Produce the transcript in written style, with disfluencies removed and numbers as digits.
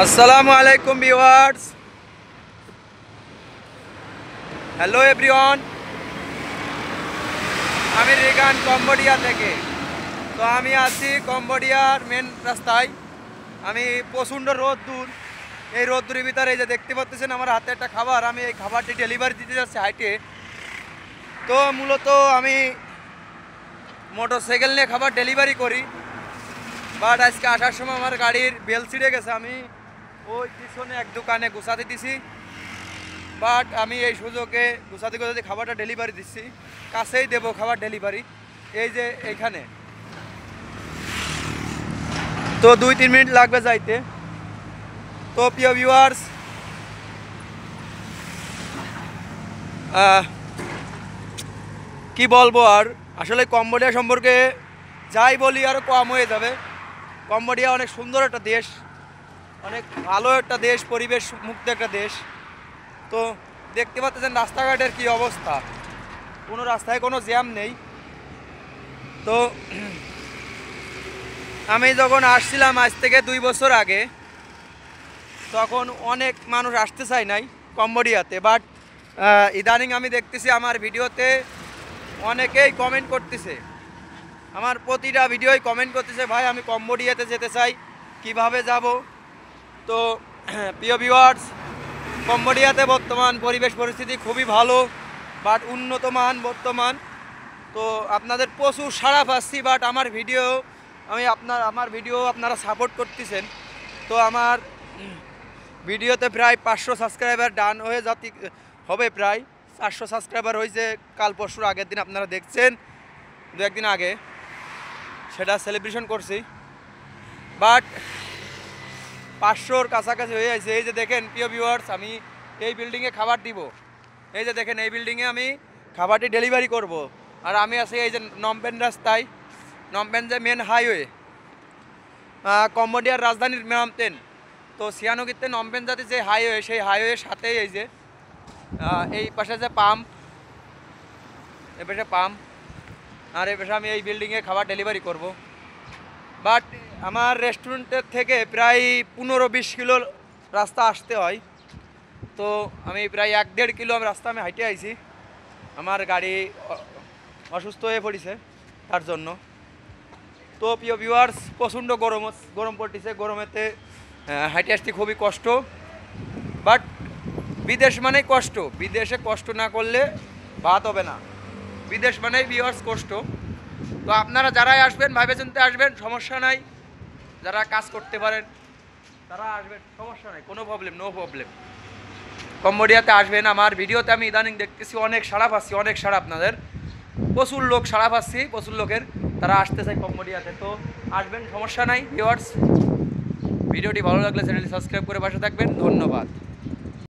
আসসালামু আলাইকুম viewers, hello everyone. আমি রিগান কম্বোডিয়া থেকে। তো আমি আছি কম্বোডিয়ার মেন রাস্তায়। আমি প্রচণ্ড রোদ্দুর, এই রোদ্দুরের ভিতরে এই যে দেখতে পাচ্ছেন আমার হাতে একটা খাবার, আমি এই খাবারটি ডেলিভারি দিতে যাচ্ছি হাইটে। তো মূলত আমি মোটরসাইকেল নিয়ে খাবার ডেলিভারি করি, বাট আজকে আসার সময় আমার গাড়ির বেল ছিঁড়ে গেছে। আমি ওই পিছনে এক দোকানে গুছাতে দিছি, বাট আমি এই সুযোগে গুছাতে গুছাতে খাবারটা ডেলিভারি দিচ্ছি। কাছেই দেবো খাবার ডেলিভারি, এই যে এইখানে। তো 2-3 মিনিট লাগবে যাইতে। তো প্রিয় ভিউয়ার্স, কি বলবো আর, আসলে কম্বোডিয়া সম্পর্কে যাই বলি আরও কম হয়ে যাবে। কম্বোডিয়া অনেক সুন্দর একটা দেশ, অনেক ভালো একটা দেশ, পরিবেশ মুক্ত একটা দেশ। তো দেখতে পাচ্ছেন রাস্তাঘাটের কি অবস্থা, কোনো রাস্তায় কোনো জ্যাম নেই। তো আমি যখন আসছিলাম আজ থেকে 2 বছর আগে, তখন অনেক মানুষ আসতে চায় নাই কম্বোডিয়াতে, বাট ইদানিং আমি দেখতেছি আমার ভিডিওতে অনেকেই কমেন্ট করতেছে, আমার প্রতিটা ভিডিওই কমেন্ট করতেছে, ভাই আমি কম্বোডিয়াতে যেতে চাই, কিভাবে যাব। তো প্রিয় ভিউয়ার্স, কম্বোডিয়াতে বর্তমান পরিবেশ পরিস্থিতি খুবই ভালো, বাট উন্নত মান বর্তমান। তো আপনাদের প্রচুর সাড়া পাচ্ছি, বাট আমার ভিডিও আপনারা সাপোর্ট করতেছেন। তো আমার ভিডিওতে প্রায় 500 সাবস্ক্রাইবার ডান হয়ে হবে, প্রায় 400 সাবস্ক্রাইবার হয়েছে কাল পরশুর আগের দিন, আপনারা দেখছেন 2-1 দিন আগে, সেটা সেলিব্রেশন করছি। বাট 500-র কাছাকাছি হয়ে যাচ্ছে। এই যে দেখেন প্রিয় ভিউয়ার্স, আমি এই বিল্ডিংয়ে খাবার দিব, এই যে দেখেন এই বিল্ডিংয়ে আমি খাবারটি ডেলিভারি করব। আর আমি আছি এই যে নমপেন রাস্তায়, নমপেন যে মেন হাইওয়ে, কম্বোডিয়ার রাজধানীর নমপেন। তো সিয়ানোগিতে নমপেন জাতি যে হাইওয়ে, সেই হাইওয়ের সাথেই এই যে এই পাশে যে পাম্প, এ পাশে পাম্প, আর এই পাশে আমি এই বিল্ডিংয়ে খাবার ডেলিভারি করব। বাট আমার রেস্টুরেন্টের থেকে প্রায় 15-20 কিলো রাস্তা আসতে হয়। তো আমি প্রায় 1-1.5 কিলো রাস্তা আমি হাইটে আইছি, আমার গাড়ি অসুস্থ হয়ে পড়েছে তার জন্য। তো প্রিয় ভিউয়ার্স, প্রচণ্ড গরম পড়তেছে, গরমেতে হাইটে আসতে খুবই কষ্ট। বাট বিদেশ মানেই কষ্ট, বিদেশে কষ্ট না করলে ভাত হবে না, বিদেশ মানেই ভিউয়ার্স কষ্ট। তো আপনারা যারাই আসবেন ভাবে চিন্তে আসবেন, সমস্যা নাই। যারা কাজ করতে পারেন তারা আসবেন, সমস্যা নাই, কোনো প্রবলেম, নো প্রবলেম। কম্বোডিয়াতে আসবেন। আমার ভিডিওতে আমি ইদানিং দেখতেছি অনেক সাড়া পাচ্ছি, অনেক সাড়া, আপনাদের প্রচুর লোক সাড়া পাচ্ছি, প্রচুর লোকের, তারা আসতে চায় কম্বোডিয়াতে। তো আসবেন, সমস্যা নাই ভিউয়ার্স। ভিডিওটি ভালো লাগলে চ্যানেলটি সাবস্ক্রাইব করে পাশে থাকবেন। ধন্যবাদ।